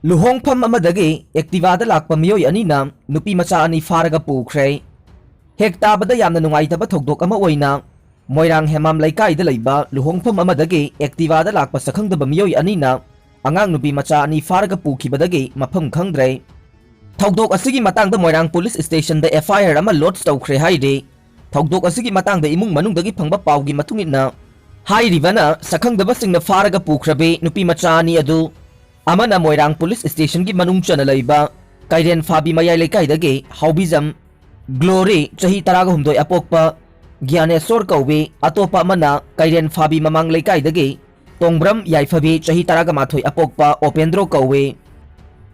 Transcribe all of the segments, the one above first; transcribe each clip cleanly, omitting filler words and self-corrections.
Luhongpham Amadagi, Activa Lakpa Meeoi Anina, Nupimacha ani Faraga Pukhre. Hekta bada yamna nungaitaba thokdok ama oina. Moirang hemam laikai da laiba, Luhongpham Amadagi, Activa Lakpa sakhangdaba Meeoi Anina, Angang Nupimacha ani Faraga Pukhibadagi, Mapham khangdre. Thokdok asigi matang da Moirang Police Station da FIR ama lodge tawkhre haide. Thokdok asigi matang da imung manungdagi phangba pawgi matungina. Hai rivana, sakhangdaba singna Faraga Pukhrabe, Nupimacha ani adu. Amana Moirang Police Station ki manung chana laiba Kairen Fabi Mayai Laikai dage Haubizam Glory Chahi Taraga Humdoi Apokpa Gyanesor Kauwe Atopa Mana Kairen Fabi Mamang Laikai dage Tongbram Yaifabi Chahi Taraga Mathoi Apokpa Opendro Kauwe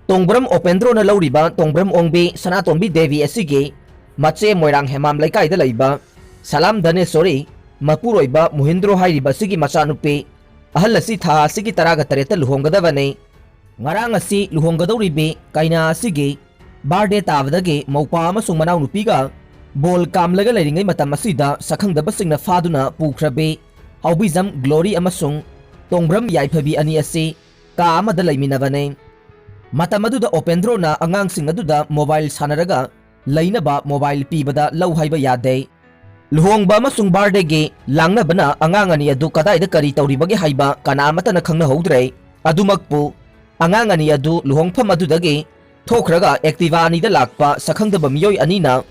Tongbram Opendro na Lauriba Tongbram Ongbe Sanatombi Devi Asige Mache Moirang Hemam Laikai da laiba Salam Dane Sori Mapuroiba Muhindro Hairiba Sigi Machanupe Ahal Lasi Tha Sigi Taraga Tareta Luhongadavane Ngarang asi luhonggadoribe kaina asige barde tabdage maupa amasung manaw nupiga bol kamlaga lairingai matam asida sakhangdaba singna faduna pukhrabe haubizam glory amasung tongbram yaiphabi ani ase ka amada laiminabane matam aduda opendro na angang sing aduda mobile sanaraga lainaba mobile pibada lau haiba yade luhongba amasung bardege langnabana angang ani adu kadaida kari tawribage haiba kana amata na khangna hodre adumakpu Angang ani adu Luhongpham adudagi Thokhraga Activa ani da Lakpa sakhangdaba Meeoi Anina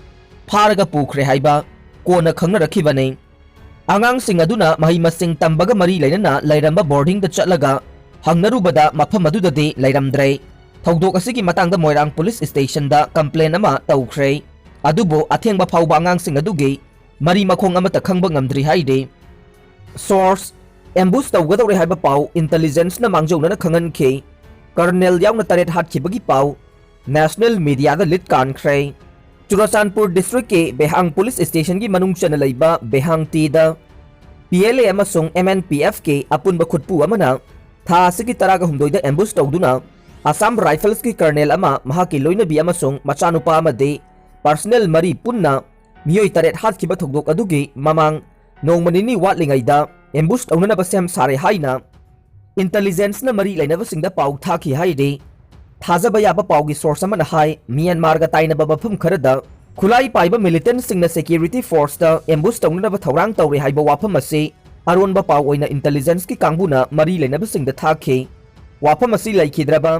Faraga Pukhre haiba kona khangnarakibane Angang sing aduna mahi masing tambaga mari lainana lairamba boarding da chatlaga hangnarubada mapham adudade lairamdre Thokdok asigi matangda Moirang Police Station da complaint ama tawkhre adubo athengba phawba angang sing adugi mari makhong amata khangba ngamdri haide Source ambush tawgadore haiba pau intelligence na mangjona na khangan ke Colonel Yauna Taret Hatkibagi Pau, National Media the Lit Kankre, Churachandpur District ke Behang Police Station ki manung chanalaiba Behang Tida, PLA amasung MNPF ke apun bakhutpu amana, tha sigi taraga humdoida ambush tawduna, Assam Rifles ki Colonel ama mahaki loina bi amasung machanupa amade, personnel mari punna, Meeoi Taret Hatkiba thokdok adugi mamang nongmanini watlingaida, ambush tawna basem sare haina, Intelligence na mari lainaba singda pau thaki haide thajaba yaba paugi source amana hai Myanmar ga tainaba bafum kharada khulai paiba militant singna security force ta ambush tawnaba thorang tawre haiba wafam ase aronba pau oina intelligence ki kangbuna mari lainaba singda thakhe wafam ase laikhidraba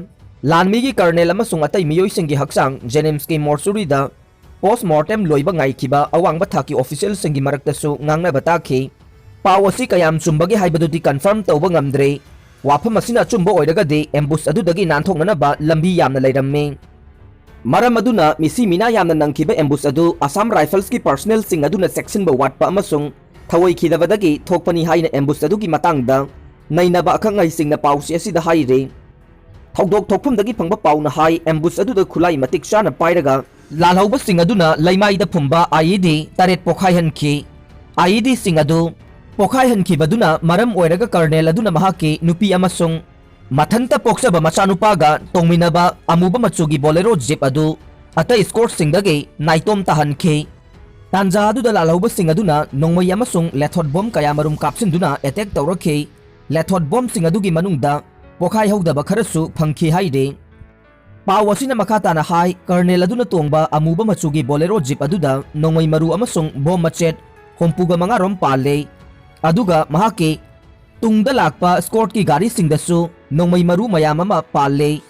lanmi gi colonel amasung atai Meeoi singi haksang Jennings ki mortuary da post mortem loiba ngaikiba awangba thaki official singi marakta su ngangna batakhe pau ase kayam chumbagi haibadudi confirm tawba ngamdre Wafam asina chumba oiragade ambush adudagi nanthoknanaba lambi yamna lairamme maram aduna misi mina yamna nangkiba ambush adu Assam Rifles ki personnel sing aduna section ba watpa amasung thawai khidabadagi thokpani haina ambush adugi matangda nainaba akhangai singna pausi asida haire thokdok thokphumdagi phangba pauna hai ambush aduda khulai matik chana pairaga lalhauba sing aduna laimaida phumba IED taret pokhai hanki IED sing adu Pokhai hankibaduna maram oiraga Colonel aduna mahaki nupi amasung mathanta poksaba machanupaga tongminaba amuba machugi bolero jeep adu ata escort singdage naitom tahankhe tanja aduda lalauba sing aduna nongmai amasung lethot bomb kaya marum kapsinduna attack tawrakhe lethot bomb sing adugi manungda pokhai hogdaba kharasu phangkhi haide pawasina makata na hai Colonel aduna tongba amuba machugi bolero jeep aduda nongmai maru amasung bomb machet hompuga manga rom pale aduga mahake tungda lakpa escort ki gari singdasu nongmai maru mayam ama palle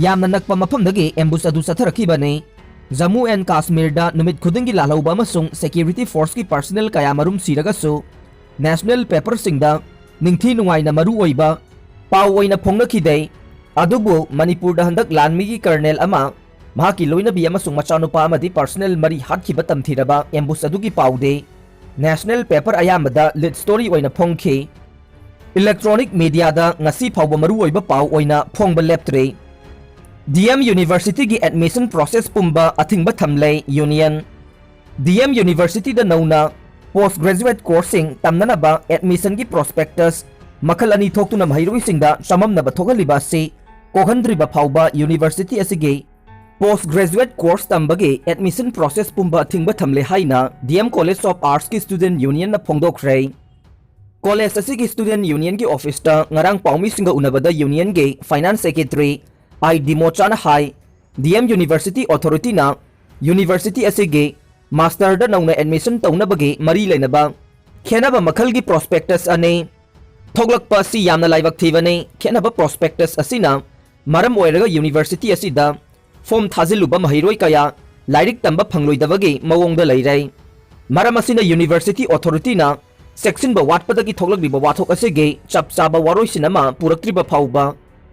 yamna nakpa mafamdagi ambush adu satharakibane Jammu and Kashmir da numit khudingi lalhauba amasung security force ki personnel kaya marum siragasu national paper singda ningthi nungaina maru oiba pau oina phongnakide adubu Manipur da handak lanmi ki colonel ama mahaki loina bi amasung machanupa amadi personnel mari hatkhiba tamthiraba ambush adugi paude National paper ayamada lead story oina phongkhe electronic media da ngasi phawba maru oiba pau oina phongba leptre DM University gi admission process pumba athingba thamle union DM University da nauna postgraduate coursing tamnanaba admission gi prospectus makhal ani thoktuna mahiruisingda chamamnaba thogaliba se kokhandriba phawba university asige Postgraduate course tambage admission process pumba thingba thamle haina DM College of Arts ki student union na phongdokre College asigi student union ki office ta ngarang paumi singa unabada union ge finance secretary I डिमोचाना high DM university authority ना university असिगे master the नौना admission तौनबगे मरी लेनबा खेनबा मखल की prospectus अने थोगलकपा असि यामना लाइबक थीबने खेनबा prospectus असिना मरम ओइरगा university असिदा form थाजिलुबा महिरोय कया lyric तंबा फंगलोइदबगे मवोंगदा लैरै मरम असिना यूनिवर्सिटी ऑथोरिटी ना सेक्शन ब वाटपदगी थोगलकलिबा वाथोक असिगे चप चाबा वारोइसिनमा पुरक्त्रिबा फाउबा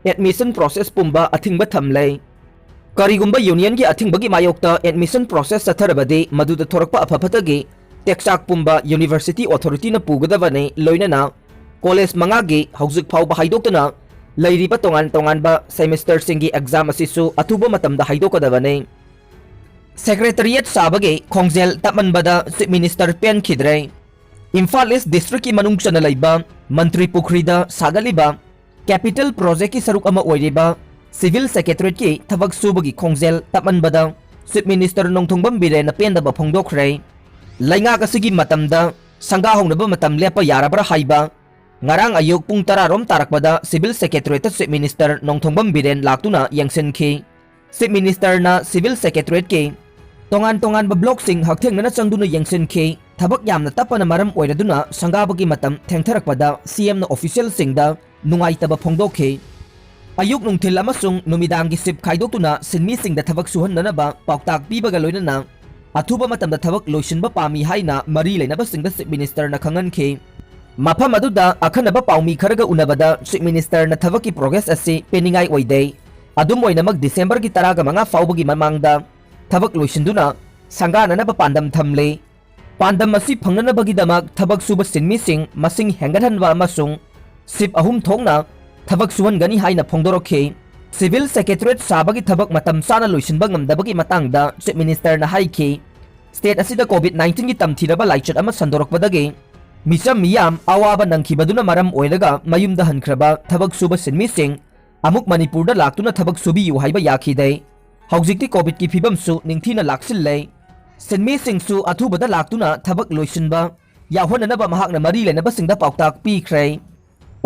एडमिशन प्रोसेस पुंबा अथिंगबा थमलै करीगुंबा यूनियन की अथिंगबगी मायोक्ता एडमिशन प्रोसेस सथरबदे मदुदा थोरकपा अफफतगे टेक्साक पुंबा यूनिवर्सिटी ऑथोरिटी न पुगदबने लोइनना कॉलेज मंगागे हौजिक फाउबा हाइदोक्तना लैरिबा तोंगान तोंगानबा सेमेस्टर सिंगी एग्जाम असिसु अथुबा मतमदा हाइदोकदबने सेक्रेटरिएट साबगे खोंगजेल तमनबदा चीफ मिनिस्टर पेन खिद्रे इम्फाल ईस्ट डिस्ट्रिक्ट की मनुंग चना लैबा मंत्री पुखरीदा सागलिबा कैपिटल प्रोजेक्ट की सरुक अमा ओइरिबा सिविल सेक्रेटरिएट की थबक सुबगी खोंगजेल तमनबदा चीफ मिनिस्टर नोंथोंबम बिरेन पेंदबा फोंदोखरे लैंगाक असिगी मतमदा संगा होंगनबा मतम Lepa यारबरा हाइबा ngarang ayuk pung 10 rom tarakpada civil secretariat chief minister nongthongbam biren laktuna yangsinki chief minister na civil secretariat ke tongan tongan ba block sing haktheng na changduna yangsinki thabak yamna tapana maram oiraduna sangabagi matam thengtharakpada cm na official singda nungaitaba phongdokhe ayuk nungthil amasung numidang gi sip khaidoktuna sinmi singda thabak suhannaba pauktak pibaga loinana athuba matamda thabak loisinba pami haina mari leinaba singda chief minister na khanganki मफम अदुदा अखनब पाउमी खरग उनबदा chief minister न थबकी progress असी पेनिंगाई ओइदे अदुम ओइनमक December की 15 फाउबगी ममांगदा थबक लोइसिंदुना संगाननब पांदम थमले पांदम असी फंगनबगी दमक थबक सुब सिनमी सिंग मसिंग हेंगरहनवा अमसुंग सिप अहुम थोंगना थबक सुहनगनी हाइना फोंदोरखे सिविल सेक्रेटरिएट साबगी थबक मतम साना लोइसिनबा ngamdabagi matangda चीफ मिनिस्टर न हाइखि स्टेट असिदा कोविड-19 की तमथिरबा लाइचट अमा संदोरकबदगे मिचम मियाम अवाबा नंखिबदुना मरम ओइरगा मयुमदा हनख्रबा थबक सुबा सिनमी सिंह अमुक मणिपुरदा लाक्तुना थबक सुबियु हाइबा याखिदै हौजिकति कोविड की फिबम सु निंगथिना लाक्सिल्लै सिनमी सिंह सु अथुबदा लाक्तुना थबक लोइसिनबा याहोननबा महाकना मरी लेनबा सिंगदा पाउताक पीख्रै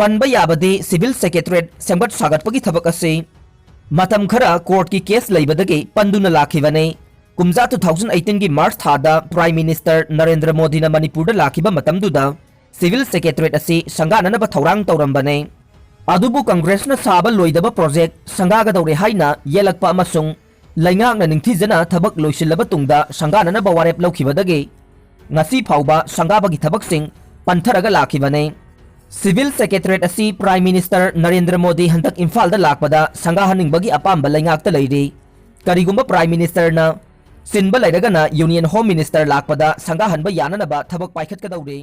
पनबा याबदे सिविल सेक्रेटरिएट सेंगत सागतपगी थबक असे मतम खरा कोर्ट की केस लैबदगे पंदुना लाखिबने कुमजा 2018 की मार्च थादा प्राइम मिनिस्टर नरेंद्र मोदी न मणिपुर लाखिबा मतमदुदा सिविल सेक्रेटरिएट असी संगाननबा थौरांग तौरंबने अदुबु कांग्रेस न साबा लोइदबा प्रोजेक्ट संगागदौरे हाइना येलकपा अमसुंग लैंगांगना निंगथिजना थबक लोइसिलबा तुंगदा संगाननबा वारेप लौखिबदगे ngasi phauba sangabagi thabak sing pantharaga lakhibane civil secretariat असी प्राइम मिनिस्टर नरेंद्र मोदी हंतक इम्फाल दा लाकपदा संगाहनिंगबगी अपाम्बा लैंगाकता लैरि करिगुंबा प्राइम मिनिस्टर ना सिनबा लैरगना यूनियन होम मिनिस्टर लाकपदा संगाहनबा याननबा थबक पाइखतकदौरे